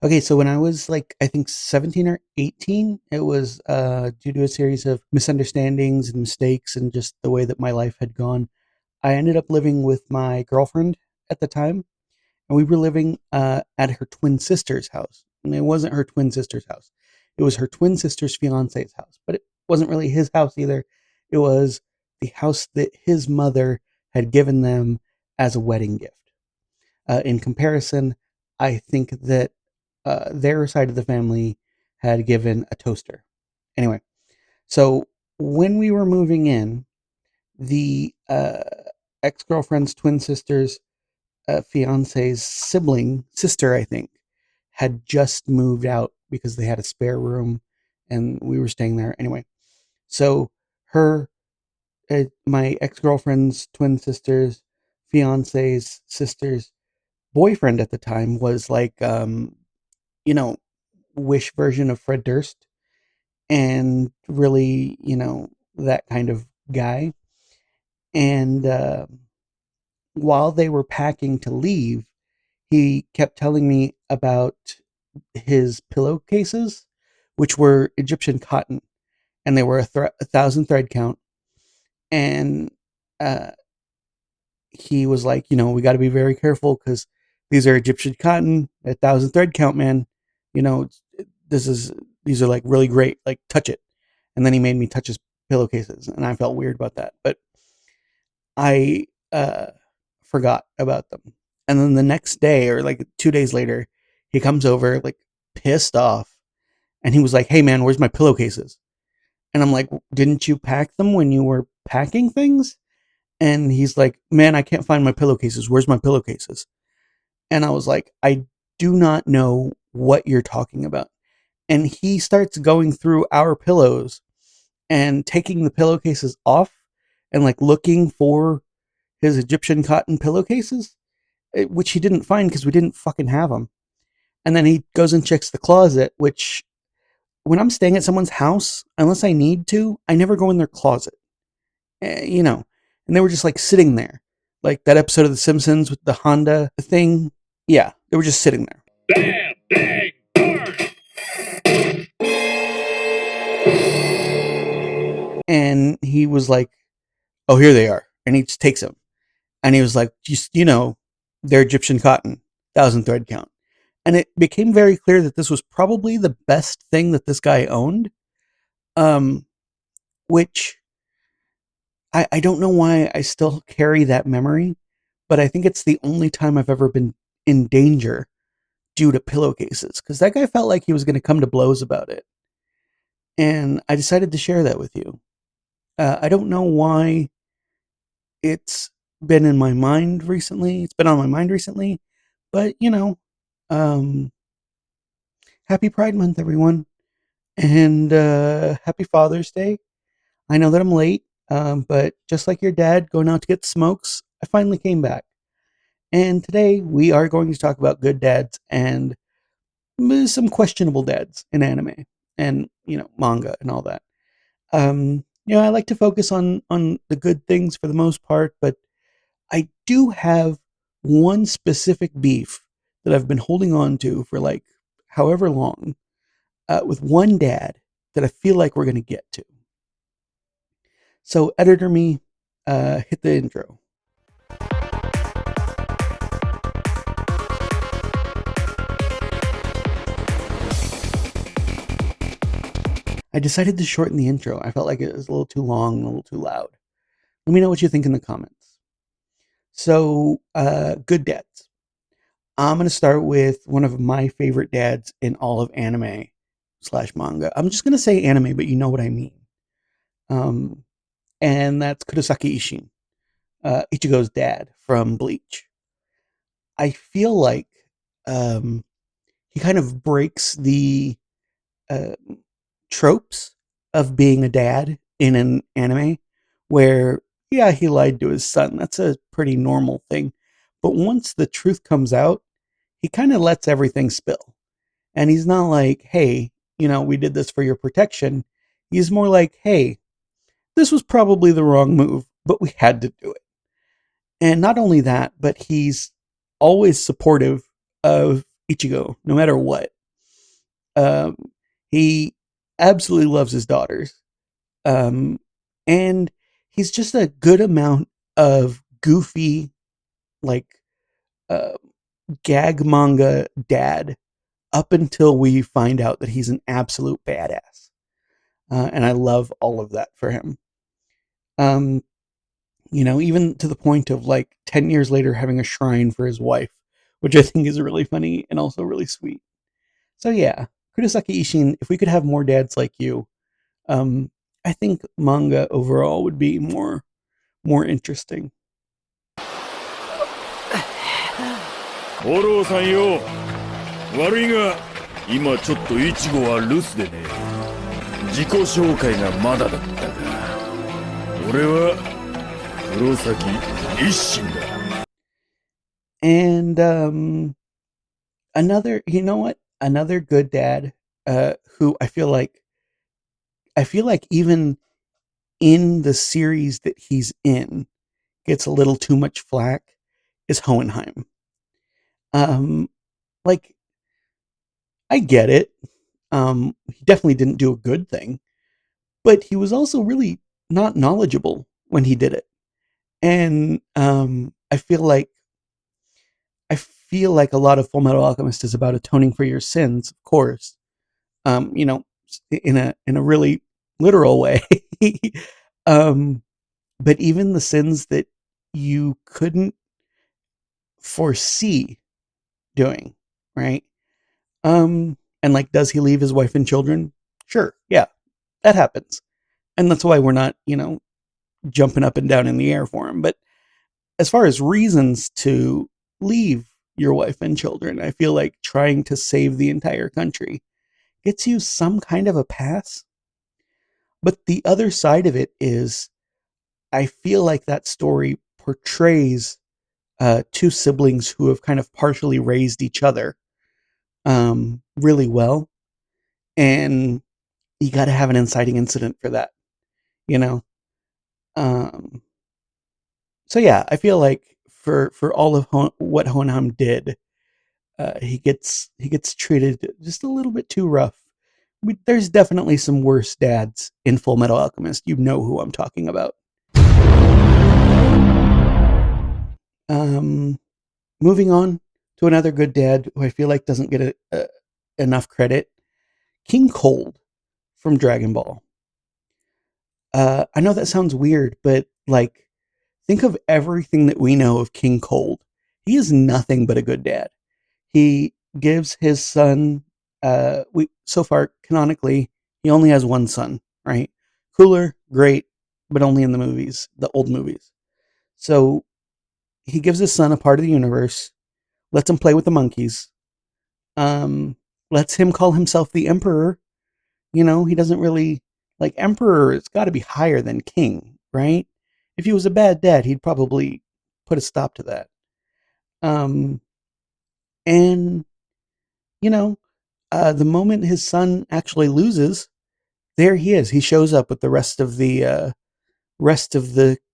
Okay, so when I was like, I think 17 or 18, it was due to a series of misunderstandings and mistakes and just the way that my life had gone. I ended up living with my girlfriend at the time, and we were living at her twin sister's house. And it wasn't her twin sister's house, it was her twin sister's fiance's house, but it wasn't really his house either. It was the house that his mother had given them as a wedding gift. In comparison, I think that their side of the family had given a toaster. Anyway, so when we were moving in, the ex girlfriend's twin sister's fiance's sister, I think, had just moved out because they had a spare room and we were staying there. Anyway, so her, my ex girlfriend's twin sister's fiance's sister's boyfriend at the time was like, you know, Wish version of Fred Durst, and really, that kind of guy. And while they were packing to leave, he kept telling me about his pillowcases, which were Egyptian cotton, and they were a thousand thread count. And uh, he was like, we got to be very careful because these are Egyptian cotton, a thousand thread count, man. You know, this is these are like really great. Like, touch it. And then he made me touch his pillowcases, and I felt weird about that, but I forgot about them. And then the next day, or like 2 days later, he comes over like pissed off, and he was like, "Hey man, where's my pillowcases?" And I'm like, "Didn't you pack them when you were packing things?" And he's like, "Man, I can't find my pillowcases. Where's my pillowcases?" And I was like, "I do not know what you're talking about." And he starts going through our pillows and taking the pillowcases off and like looking for his Egyptian cotton pillowcases, which he didn't find because we didn't fucking have them. And then he goes and checks the closet, which when I'm staying at someone's house, unless I need to, I never go in their closet. You know, and they were just like sitting there. Like that episode of The Simpsons with the Honda thing. Yeah, they were just sitting there. Bam, bang, and he was like, "Oh, here they are." And he just takes them. And he was like, just, they're Egyptian cotton, thousand thread count. And it became very clear that this was probably the best thing that this guy owned. Um, which I don't know why I still carry that memory, but I think it's the only time I've ever been in danger due to pillowcases, because that guy felt like he was going to come to blows about it. And I decided to share that with you. I don't know why it's been in my mind recently. It's been on my mind recently, but um, happy Pride Month, everyone, and happy Father's Day. I know that I'm late, but just like your dad going out to get smokes, I finally came back. And today we are going to talk about good dads and some questionable dads in anime and manga and all that. I like to focus on the good things for the most part, but I do have one specific beef that I've been holding on to for like however long, with one dad that I feel like we're going to get to. So, editor me, hit the intro. I decided to shorten the intro. I felt like it was a little too long and a little too loud. Let me know what you think in the comments. So, good dads. I'm going to start with one of my favorite dads in all of anime slash manga. I'm just going to say anime, but you know what I mean. Um, and that's Kurosaki Isshin, Ichigo's dad from Bleach. I feel like um, he kind of breaks the uh, tropes of being a dad in an anime where, yeah, he lied to his son. That's a pretty normal thing. But once the truth comes out, he kind of lets everything spill. And he's not like, hey, we did this for your protection. He's more like, hey, this was probably the wrong move, but we had to do it. And not only that, but he's always supportive of Ichigo, no matter what. Um, he absolutely loves his daughters. Um, and he's just a good amount of goofy, like, uh, gag manga dad up until we find out that he's an absolute badass. And I love all of that for him. Um, even to the point of like 10 years later having a shrine for his wife, which I think is really funny and also really sweet. So yeah, Kurosaki Isshin, if we could have more dads like you, um, I think manga overall would be more interesting. 五郎さんよ、悪いが今ちょっとイチゴは留守でね、自己紹介がまだだったが、俺は黒崎一心だ。And another, you know what? Another good dad, who I feel like even in the series that he's in gets a little too much flack is Hohenheim. Um, like I get it. He definitely didn't do a good thing, but he was also really not knowledgeable when he did it. And I feel like a lot of Full Metal Alchemist is about atoning for your sins, of course. You know, in a really literal way. um, but even the sins that you couldn't foresee doing, right? And like, does he leave his wife and children? Sure, yeah, that happens, and that's why we're not, jumping up and down in the air for him. But as far as reasons to leave your wife and children, I feel like trying to save the entire country gets you some kind of a pass. But the other side of it is, I feel like that story portrays two siblings who have kind of partially raised each other really well. And you got to have an inciting incident for that, you know? Um, so yeah, I feel like for all of what Honham did, he gets treated just a little bit too rough. There's definitely some worse dads in Full Metal Alchemist. You know who I'm talking about. Um, Moving on to another good dad who I feel like doesn't get enough credit, King Cold from Dragon Ball. I know that sounds weird, but like, think of everything that we know of King Cold. He is nothing but a good dad. He gives his son, we so far canonically, he only has one son, right? Cooler, great, but only in the movies, the old movies. So he gives his son a part of the universe, lets him play with the monkeys, um, lets him call himself the emperor. He doesn't really like emperor. It's got to be higher than king, right? If he was a bad dad, he'd probably put a stop to that. Um, and you know, the moment his son actually loses, there he is. He shows up with the rest of the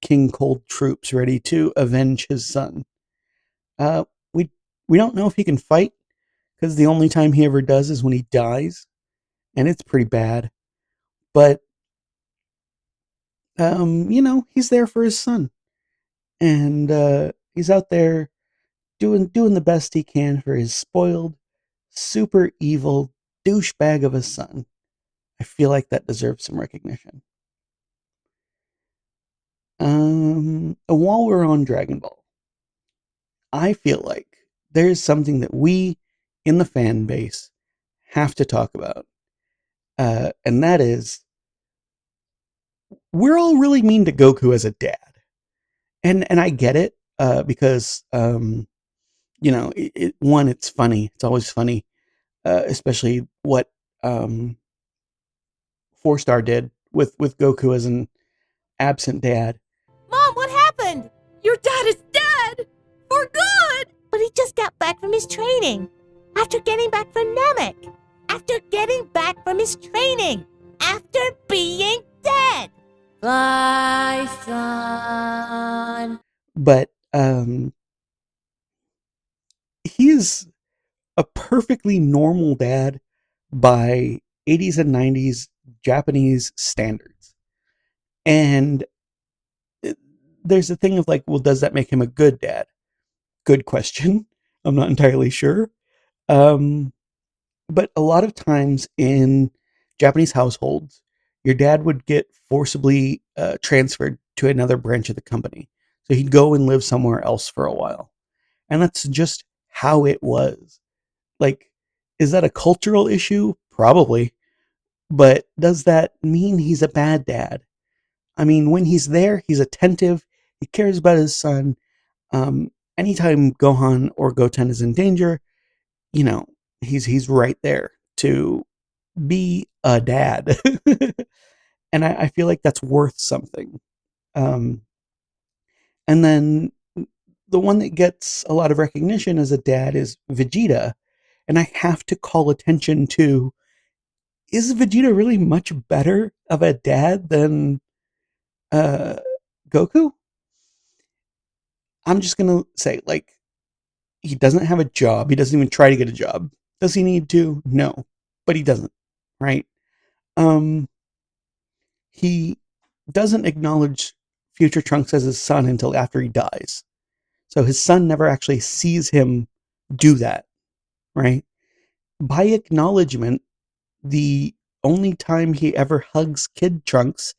King Cold troops, ready to avenge his son. Uh, we we don't know if he can fight because the only time he ever does is when he dies, and it's pretty bad. But he's there for his son, and he's out there doing the best he can for his spoiled, super evil douchebag of a son. I feel like that deserves some recognition. While we're on Dragon Ball, I feel like there's something that we in the fan base have to talk about, and that is, we're all really mean to Goku as a dad, and I get it, because one, it's funny. It's always funny, especially what um, Four Star did with Goku as an absent dad. Mom, what happened? Your dad is dead! For good! But he just got back from his training. After getting back from Namek. After getting back from his training. After being dead. Fly, son. But he is a perfectly normal dad by 80s and 90s Japanese standards. And there's a thing of like, well, does that make him a good dad? Good question. I'm not entirely sure. Um, but a lot of times in Japanese households, your dad would get forcibly transferred to another branch of the company. So he'd go and live somewhere else for a while. And that's just how it was. Like, is that a cultural issue? Probably. But does that mean he's a bad dad? I mean, when he's there, he's attentive, he cares about his son. Anytime Gohan or Goten is in danger, you know, he's right there to be a dad. And I feel like that's worth something. Um, and then the one that gets a lot of recognition as a dad is Vegeta. And I have to call attention to, is Vegeta really much better of a dad than uh, Goku? I'm just gonna say, like, he doesn't have a job. He doesn't even try to get a job. Does he need to? No, but he doesn't. Right? Um, he doesn't acknowledge future Trunks as his son until after he dies. So his son never actually sees him do that. Right? By acknowledgement, the only time he ever hugs Kid Trunks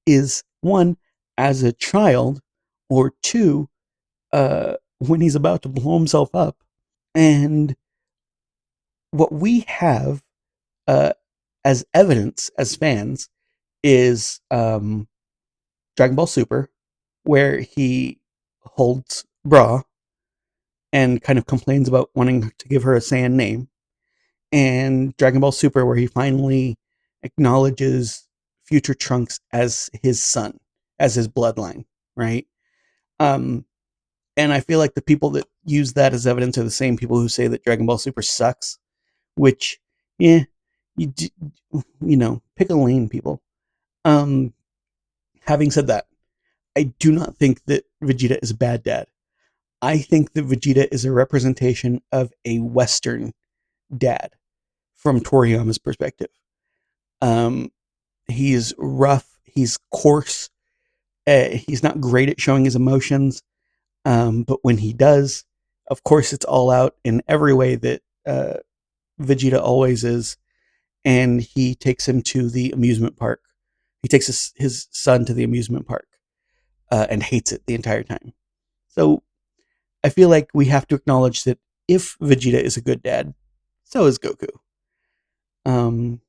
is one, as a child, or two, when he's about to blow himself up. And what we have uh, as evidence as fans is Dragon Ball Super, where he holds Bra and kind of complains about wanting to give her a Saiyan name, and Dragon Ball Super, where he finally acknowledges future Trunks as his son, as his bloodline, right? Um, and I feel like the people that use that as evidence are the same people who say that Dragon Ball Super sucks, which, yeah, you, you know, pick a lane, people. Um, Having said that, I do not think that Vegeta is a bad dad. I think that Vegeta is a representation of a Western dad from Toriyama's perspective. Um, he's rough, he's coarse, he's not great at showing his emotions, but when he does, of course, it's all out in every way that Vegeta always is, and he takes him to the amusement park. He takes his son to the amusement park and hates it the entire time. So I feel like we have to acknowledge that if Vegeta is a good dad, so is Goku. Um,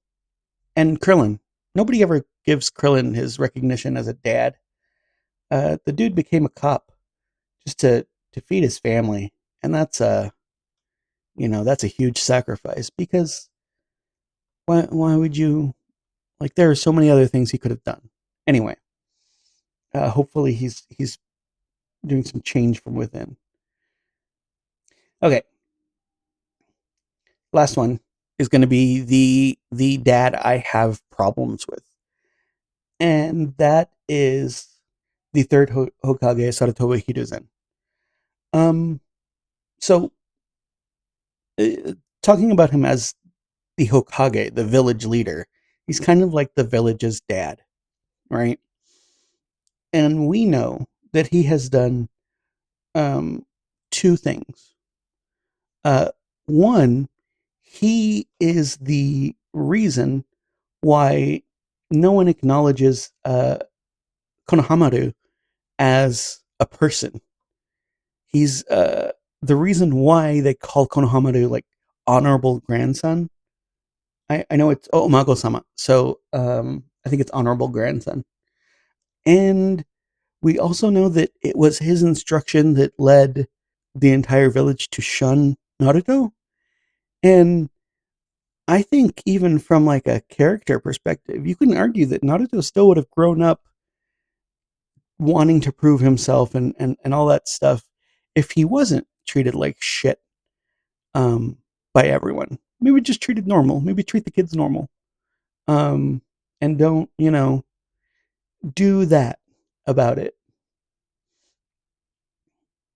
and Krillin. Nobody ever gives Krillin his recognition as a dad. The dude became a cop just to feed his family, and that's a that's a huge sacrifice because why would you like? There are so many other things he could have done. Anyway, hopefully he's doing some change from within. Okay, last one is going to be the dad I have problems with, and that is the third Hokage, Saratoga Hiruzen. Um, so talking about him as the Hokage, the village leader, he's kind of like the village's dad, right? And we know that he has done um, two things. Uh, One, he is the reason why no one acknowledges Konohamaru as a person. He's the reason why they call Konohamaru like honorable grandson. I know it's Omago sama, so I think it's honorable grandson. And we also know that it was his instruction that led the entire village to shun Naruto. And I think even from like a character perspective, you can argue that Naruto still would have grown up wanting to prove himself and all that stuff if he wasn't treated like shit um, by everyone. Maybe just treated normal. Maybe treat the kids normal. Um, and don't, do that about it.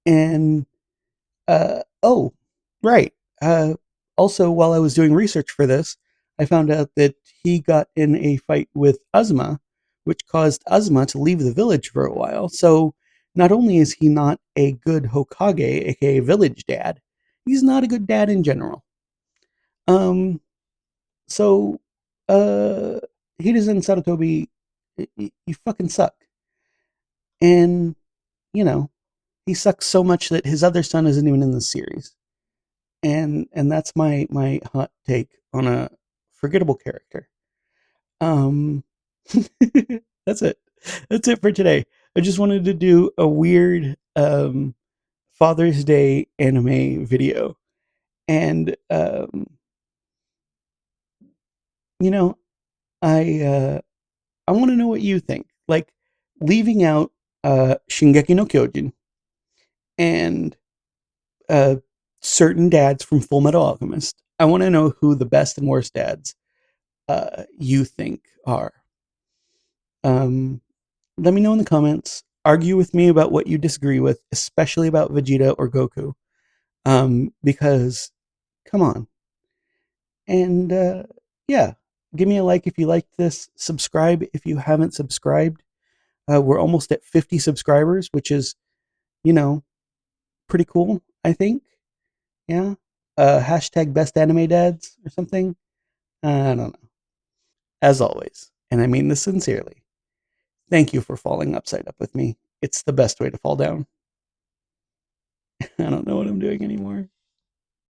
And, oh, right. Also, while I was doing research for this, I found out that he got in a fight with Azuma, which caused Azuma to leave the village for a while. So not only is he not a good Hokage, aka village dad, he's not a good dad in general. Um, so uh Hida and Sarutobi, you fucking suck. And, you know, he sucks so much that his other son isn't even in the series. And that's my hot take on a forgettable character. Um that's it. That's it for today. I just wanted to do a weird Father's Day anime video. And you know, I want to know what you think. Like leaving out Shingeki no Kyojin and uh certain dads from Full Metal Alchemist. I want to know who the best and worst dads you think are. Um, Let me know in the comments. Argue with me about what you disagree with, especially about Vegeta or Goku. Because, come on. And yeah, give me a like if you liked this. Subscribe if you haven't subscribed. We're almost at 50 subscribers, which is, you know, pretty cool, I think. Yeah. Hashtag best anime dads or something. I don't know. As always, and I mean this sincerely, thank you for falling upside up with me. It's the best way to fall down. I don't know what I'm doing anymore.